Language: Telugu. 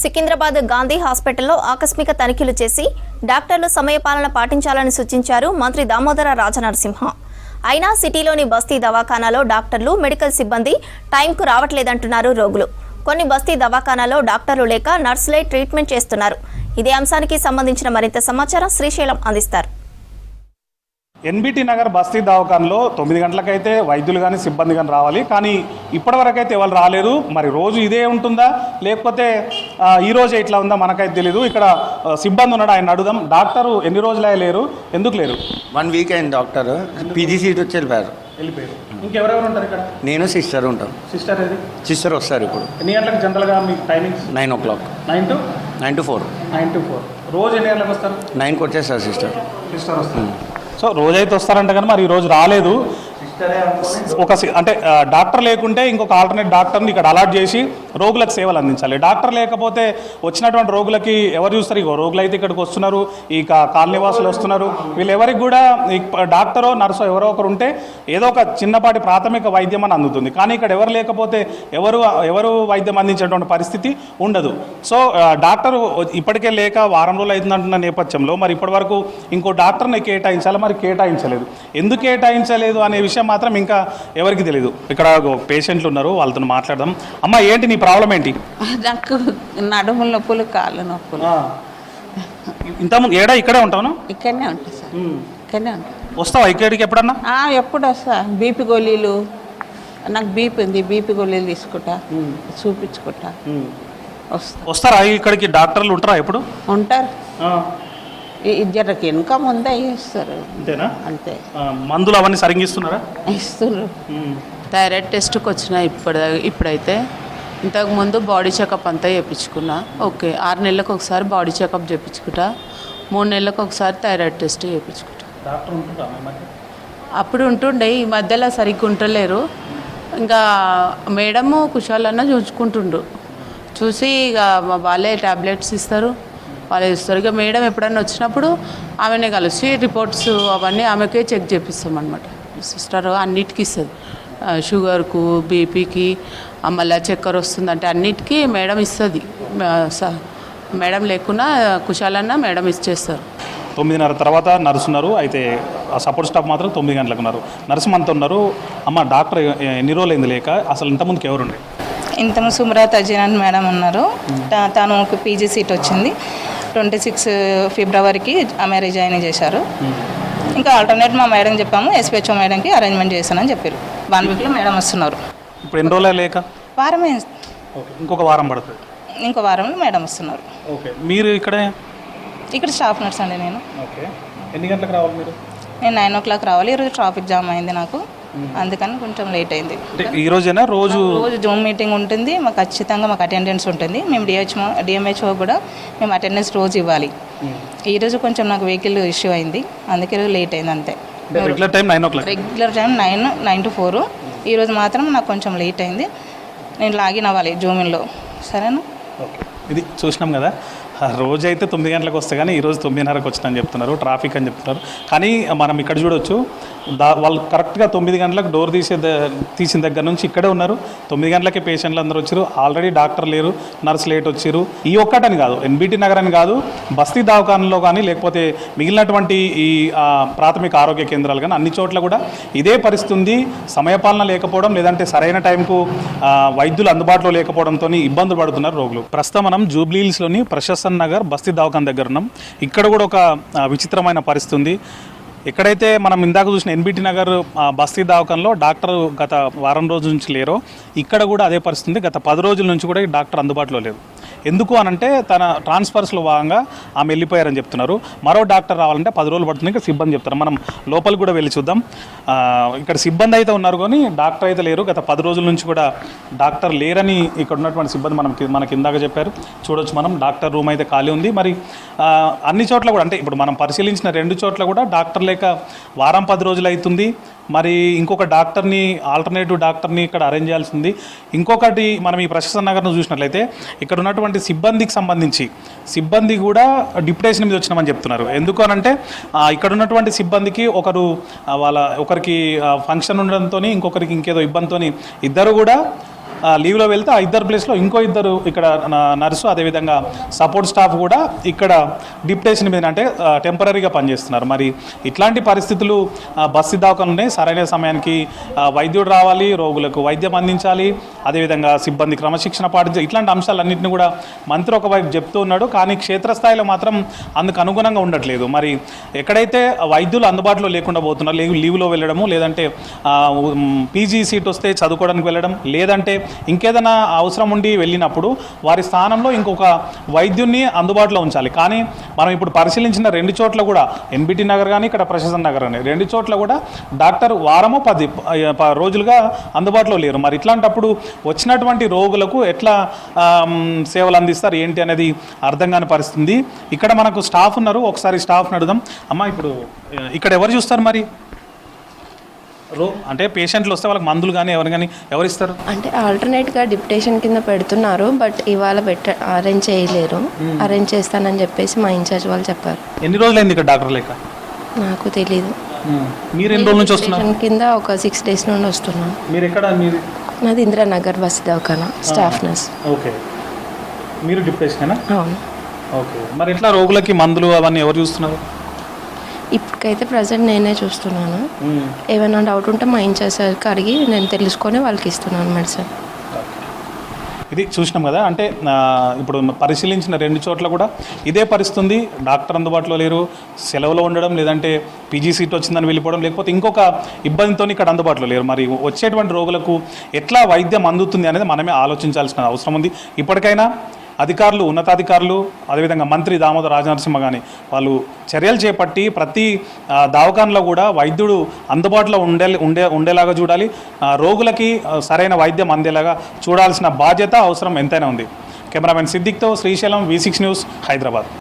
సికింద్రాబాద్ గాంధీ హాస్పిటల్లో ఆకస్మిక తనిఖీలు చేసి డాక్టర్లు సమయపాలన పాటించాలని సూచించారు మంత్రి దామోదర రాజనరసింహ. అయినా సిటీలోని బస్తీ దవాఖానాలో డాక్టర్లు, మెడికల్ సిబ్బంది టైంకు రావట్లేదంటున్నారు రోగులు. కొన్ని బస్తీ దవాఖానాలో డాక్టర్లు లేక నర్సులే ట్రీట్మెంట్ చేస్తున్నారు. ఇదే అంశానికి సంబంధించిన మరింత సమాచారం శ్రీశైలం అందిస్తారు. ఎన్బిటి నగర్ బస్తీ దవాఖానలో 9 గంటలకైతే వైద్యులు కానీ సిబ్బంది కానీ రావాలి, కానీ ఇప్పటివరకైతే ఎవరు రాలేదు. మరి రోజు ఇదే ఉంటుందా లేకపోతే ఈ రోజే ఇట్లా ఉందా మనకైతే తెలీదు. ఇక్కడ సిబ్బంది ఉన్నాడు, ఆయన అడుగుదాం. డాక్టరు ఎన్ని రోజులే లేరు, ఎందుకు లేరు? 1 వీక్ అయింది డాక్టర్. పీజీ సీట్ వచ్చి వెళ్ళిపోయారు. ఇంకెవరెవరు ఉంటారు ఇక్కడ? నేను సిస్టర్ ఉంటాం. సిస్టర్ ఏది? సిస్టర్ వస్తారు ఇప్పుడు. ఎన్ని గంటలకు జనరల్గా మీకు టైమింగ్స్? 9 o'clock. 9 to 4. 9 to 4. రోజు ఎన్ని గంటలకు వస్తారు? 9కి వచ్చేస్తారు సిస్టర్. సిస్టర్ వస్తారు. సో రోజైతే వస్తారంట, కానీ మరి ఈరోజు రాలేదు. అంటే డాక్టర్ లేకుంటే ఇంకొక ఆల్టర్నేట్ డాక్టర్ని ఇక్కడ అలాట్ చేసి రోగులకు సేవలు అందించాలి. డాక్టర్ లేకపోతే వచ్చినటువంటి రోగులకి ఎవరు చూస్తారు? ఇగో రోగులు అయితే ఇక్కడికి వస్తున్నారు, ఈ కాలనీవాసులు వస్తున్నారు. వీళ్ళు ఎవరికి కూడా డాక్టరో నర్సో ఎవరో ఒకరు ఉంటే ఏదో ఒక చిన్నపాటి ప్రాథమిక వైద్యం అని అందుతుంది. కానీ ఇక్కడ ఎవరు లేకపోతే ఎవరు వైద్యం అందించేటువంటి పరిస్థితి ఉండదు. సో డాక్టర్ ఇప్పటికే లేక వారం రోజులు అవుతుందంటున్న నేపథ్యంలో మరి ఇప్పటి వరకు ఇంకో డాక్టర్ని కేటాయించాలి, మరి కేటాయించలేదు. ఎందుకు కేటాయించలేదు అనే విషయం మాత్రం ఇంకా ఎవరికి తెలియదు. ఇక్కడ పేషెంట్లు ఉన్నారు, వాళ్ళతో మాట్లాడదాం. అమ్మ, ఏంటి నీ ప్రాబ్లం ఏంటి? నాకు నడుముల నొప్పులు, కాళ్ళ నొప్పులు. ఇంతకుముందు ఇక్కడే ఉంటాను? ఇక్కడనే ఉంటా సార్, ఇక్కడనే ఉంటా. వస్తావా ఇక్కడికి ఎప్పుడన్నా? ఎప్పుడు వస్తా. బీపీ గోళీలు, నాకు బీపీ ఉంది, బీపీ గోళీలు తీసుకుంటా, చూపించుకుంటా వస్తారా ఇక్కడికి? డాక్టర్లు ఉంటారా ఎప్పుడు? ఉంటారు. ఇద్దరికి ఇంకా ముందే ఇస్తారు. అంతేనా? అంతే. మందులు అవన్నీ సరిగ్గా ఇస్తున్నారా? ఇస్తున్నారు. థైరాయిడ్ టెస్ట్కి వచ్చిన ఇప్పుడైతే. ఇంతకుముందు బాడీ చెకప్ అంతా చేయించుకున్నా. ఓకే, 6 నెలలకు ఒకసారి బాడీ చెకప్ చేయించుకుంటా, 3 నెలలకు ఒకసారి థైరాయిడ్ టెస్ట్ చేయించుకుంటా. డాక్టర్ ఉంటుందా? అప్పుడు ఉంటుండే, ఈ మధ్యలో సరిగ్గా ఉంటలేరు. ఇంకా మేడము కుశాలన్న చూసుకుంటుండు. చూసి ఇక వాళ్ళే ట్యాబ్లెట్స్ ఇస్తారు, వాళ్ళే ఇస్తారు. ఇక మేడం ఎప్పుడన్నా వచ్చినప్పుడు ఆమెనే కలిసి రిపోర్ట్స్ అవన్నీ ఆమెకే చెక్ చేపిస్తామన్నమాట. సిస్టర్ అన్నిటికీ ఇస్తుంది. షుగర్కు, బీపీకి, మళ్ళీ చక్కెర వస్తుందంటే అన్నిటికీ మేడం ఇస్తుంది. మేడం లేకున్నా కుశాలన్నా మేడం ఇచ్చేస్తారు. 9:30 తర్వాత నర్సు ఉన్నారు, అయితే ఆ సపోర్ట్ స్టాఫ్ మాత్రం 9 గంటలకు ఉన్నారు. నర్సు మనతో ఉన్నారు. అమ్మ, డాక్టర్ ఎన్ని రోజులు అయింది లేక? అసలు ఇంతకుముందుకు ఎవరు ఉండే? ఇంతకు సుమరాత్ అజీనాన్ మేడం ఉన్నారు. తనకు పీజీ సీట్ వచ్చింది. 26 ఫిబ్రవరికి ఆమె రిజైన్ చేశారు. ఇంకా ఆల్టర్నేట్ మా మేడం చెప్పాము, ఎస్పీహెచ్ఓ మేడంకి అరేంజ్మెంట్ చేశానని చెప్పారు. 1 వీక్లో మేడం వస్తున్నారు. ఇప్పుడు ఎన్ని రోజులే లేక? వారమే. ఇంకొక వారం పడుతుంది. ఇంకో వారంలో మేడం వస్తున్నారు. ఓకే, మీరు ఇక్కడ స్టాఫ్ నర్స్ అండి నేను. ఓకే, ఎన్ని గంటలకు రావాలి మీరు? నేను 9 o'clock రావాలి. ఈరోజు ట్రాఫిక్ జామ్ అయింది నాకు, అందుకని కొంచెం లేట్ అయింది. ఈ రోజేనా? రోజు జూమ్ మీటింగ్ ఉంటుంది మాకు, ఖచ్చితంగా మాకు అటెండెన్స్ ఉంటుంది. మేము డిఎంహెచ్ఓ కూడా మేము అటెండెన్స్ రోజు ఇవ్వాలి. ఈరోజు కొంచెం నాకు వెహికల్ ఇష్యూ అయింది, అందుకే ఈరోజు లేట్ అయింది అంతే. Regular time 9 o'clock. Regular time 9 to 4. ఈరోజు మాత్రం నాకు కొంచెం లేట్ అయింది. నేను లాగిన్ అవ్వాలి జూమిన్లో. సరేనా? ఓకే, ఇది చూసినాం కదా. రోజైతే 9 గంటలకు వస్తే కానీ ఈరోజు 9:30కి వచ్చిందని చెప్తున్నారు, ట్రాఫిక్ అని చెప్తున్నారు. కానీ మనం ఇక్కడ చూడొచ్చు, వాళ్ళు కరెక్ట్గా 9 గంటలకు డోర్ తీసిన దగ్గర నుంచి ఇక్కడే ఉన్నారు. 9 గంటలకే పేషెంట్లు అందరూ వచ్చారు. ఆల్రెడీ డాక్టర్ లేరు, నర్స్ లేట్ వచ్చారు. ఈ ఒక్కటని కాదు, ఎన్బిటి నగర్ అని కాదు, బస్తీ దవాఖానలో కానీ లేకపోతే మిగిలినటువంటి ఈ ప్రాథమిక ఆరోగ్య కేంద్రాలు కానీ అన్ని చోట్ల కూడా ఇదే పరిస్థితి ఉంది. సమయపాలన లేకపోవడం, లేదంటే సరైన టైంకు వైద్యులు అందుబాటులో లేకపోవడంతో ఇబ్బందులు పడుతున్నారు రోగులు. ప్రస్తుతం మనం జూబ్లీహిల్స్లోని ప్రశస్త నగర్ బస్తీ దవాఖాన దగ్గర ఉన్నాం. ఇక్కడ కూడా ఒక విచిత్రమైన పరిస్థితి ఉంది. ఎక్కడైతే మనం ఇందాక చూసిన ఎన్బిటి నగర్ బస్తీ దవాఖానలో డాక్టర్ గత వారం రోజుల నుంచి లేరో, ఇక్కడ కూడా అదే పరిస్థితి ఉంది. గత 10 రోజుల నుంచి కూడా డాక్టర్ అందుబాటులో లేదు. ఎందుకు అనంటే తన ట్రాన్స్ఫర్స్లో భాగంగా ఆమె వెళ్ళిపోయారని చెప్తున్నారు. మరో డాక్టర్ రావాలంటే 10 రోజులు పడుతుంది. ఇక్కడ సిబ్బంది చెప్తారు. మనం లోపలికి కూడా వెళ్ళి చూద్దాం. ఇక్కడ సిబ్బంది అయితే ఉన్నారు కానీ డాక్టర్ అయితే లేరు. గత 10 రోజుల నుంచి కూడా డాక్టర్ లేరని ఇక్కడ ఉన్నటువంటి సిబ్బంది మనకి ఇందాక చెప్పారు. చూడొచ్చు మనం, డాక్టర్ రూమ్ అయితే ఖాళీ ఉంది. మరి అన్ని చోట్ల కూడా, అంటే ఇప్పుడు మనం పరిశీలించిన 2 చోట్ల కూడా డాక్టర్ లేక వారం 10 రోజులు అవుతుంది. మరి ఇంకొక డాక్టర్ని, ఆల్టర్నేటివ్ డాక్టర్ని ఇక్కడ అరేంజ్ చేయాల్సింది. ఇంకొకటి, మనం ఈ ప్రశస్త నగర్ను చూసినట్లయితే ఇక్కడ ఉన్నటువంటి సిబ్బందికి సంబంధించి సిబ్బంది కూడా డిప్యుటేషన్ మీద వచ్చినామని చెప్తున్నారు. ఎందుకు అనంటే ఇక్కడ ఉన్నటువంటి సిబ్బందికి ఒకరికి ఫంక్షన్ ఉండడంతో, ఇంకొకరికి ఇంకేదో ఇబ్బందితో ఇద్దరు కూడా లీవ్లో వెళ్తే ఆ ఇద్దరు ప్లేస్లో ఇంకో ఇద్దరు ఇక్కడ నర్సు అదేవిధంగా సపోర్ట్ స్టాఫ్ కూడా ఇక్కడ డిప్యుటేషన్ మీద అంటే టెంపరీగా పనిచేస్తున్నారు. మరి ఇట్లాంటి పరిస్థితులు బస్సు దవాఖానాలు ఉన్నాయి. సరైన సమయానికి వైద్యుడు రావాలి, రోగులకు వైద్యం అందించాలి, అదేవిధంగా సిబ్బంది క్రమశిక్షణ పాటించాలి. ఇట్లాంటి అంశాలన్నింటినీ కూడా మంత్రి ఒకవైపు చెప్తూ ఉన్నాడు. కానీ క్షేత్రస్థాయిలో మాత్రం అందుకు అనుగుణంగా ఉండట్లేదు. మరి ఎక్కడైతే వైద్యులు అందుబాటులో లేకుండా పోతున్నారు, లీవ్లో వెళ్ళడము, లేదంటే పీజీ సీట్ వస్తే చదువుకోవడానికి వెళ్ళడం, లేదంటే ఇంకేదైనా అవసరం ఉండి వెళ్ళినప్పుడు వారి స్థానంలో ఇంకొక వైద్యున్ని అందుబాటులో ఉంచాలి. కానీ మనం ఇప్పుడు పరిశీలించిన 2 చోట్ల కూడా ఎన్బిటి నగర్ కానీ ఇక్కడ ప్రశాసన్ నగర్ కానీ 2 చోట్ల కూడా డాక్టర్ వారము 10 రోజులుగా అందుబాటులో లేరు. మరి ఇట్లాంటప్పుడు వచ్చినటువంటి రోగులకు ఎట్లా సేవలు అందిస్తారు ఏంటి అనేది అర్థం కాని పరిస్థితి. ఇక్కడ మనకు స్టాఫ్ ఉన్నారు, ఒకసారి స్టాఫ్ని అడుగుదాం. అమ్మ, ఇప్పుడు ఇక్కడ ఎవరు చూస్తారు మరి అంటే పేషెంట్లు వస్తే వాళ్ళకి మందులు కానీ ఎవరు కానీ ఎవరు ఇస్తారు? అంటే ఆల్టర్నేట్గా డిప్యుటేషన్ కింద పెడుతున్నారు, బట్ ఇవాళ అరేంజ్ చేయలేరు. అరేంజ్ చేస్తానని చెప్పేసి మా ఇన్ఛార్జ్ వాళ్ళు చెప్పారు. ఎన్ని రోజులైంది ఇక్కడ డాక్టర్ లేక? నాకు తెలీదు. మీరు ఎన్ని రోజుల నుంచి వస్తున్నారు? కింద ఒక 6 days నుండి వస్తున్నాను. మీరు ఎక్కడ? మీరు? నాది ఇందిరానగర్ బస్ దవాఖానా స్టాఫ్ నర్స్. ఓకే, మీరు డిప్యుటేషనేనా? అవును. ఓకే, మరి ఎట్లా రోగులకి మందులు అవన్నీ ఎవరు చూస్తున్నారు? ఇప్పటికైతే ప్రజెంట్ నేనే చూస్తున్నాను. ఏమైనా డౌట్ ఉంటే మా ఇన్ఛార్జ్ సార్కి అడిగి నేను తెలుసుకొని వాళ్ళకి ఇస్తున్నాను మెడిసిన్. ఇది చూసినాం కదా. అంటే ఇప్పుడు పరిశీలించిన 2 చోట్ల కూడా ఇదే పరిస్థితి ఉంది. డాక్టర్ అందుబాటులో లేరు, సెలవులో ఉండడం, లేదంటే పీజీ సీట్ వచ్చిందని వెళ్ళిపోవడం, లేకపోతే ఇంకొక ఇబ్బందితో ఇక్కడ అందుబాటులో లేరు. మరి వచ్చేటువంటి రోగులకు ఎట్లా వైద్యం అందుతుంది అనేది మనమే ఆలోచించాల్సిన అవసరం ఉంది. ఇప్పటికైనా అధికారులు, ఉన్నతాధికారులు, అదేవిధంగా మంత్రి దామోదర రాజనరసింహ కానీ వాళ్ళు చర్యలు చేపట్టి ప్రతి దవాఖానలో కూడా వైద్యుడు అందుబాటులో ఉండేలాగా చూడాలి. రోగులకి సరైన వైద్యం అందేలాగా చూడాల్సిన బాధ్యత, అవసరం ఎంతైనా ఉంది. కెమెరామెన్ సిద్దిక్తో శ్రీశైలం, V6 న్యూస్, హైదరాబాద్.